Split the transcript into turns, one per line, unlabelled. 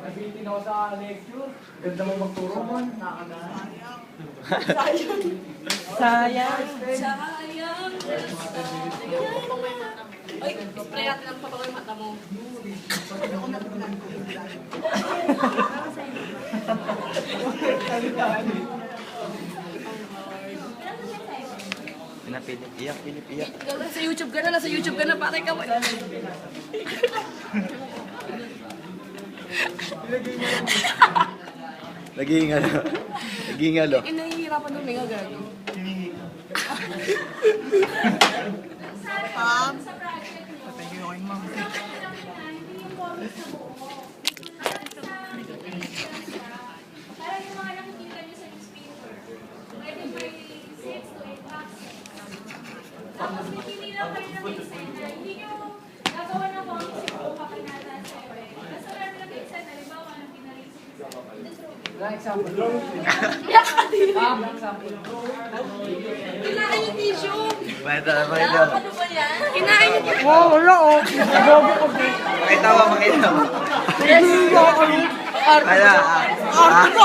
Nabitin ako sa lecture. Ganda mo magturo man.
Sayang.
Sayang. Ay, spray natin ang papakoy mata mo.
Pinapilip, iyak, pilip, iyak.
Nasa YouTube ka na, nasa YouTube ka na, pare ka mo.
Naging ano.
Nahihirapan ng mga gago.
Parang yung mga nakikita nyo sa newspaper. Pwede may 6 to 8 boxes. Tapos may pili lang kayo ng extend na hindi nyo nagawa ng comics yung buka pa nata sa ere. Basta meron lang kayo extend na rin ba kung anong pinarisip sa
Wala example. Example.
Kinain yung tissue.
Pakita.
Ano ba yan? Kinain yung tissue.
Wow, wala oh. Bobo ko din.
Pakita mo.
Arte
Kaya,
ko, arte ko.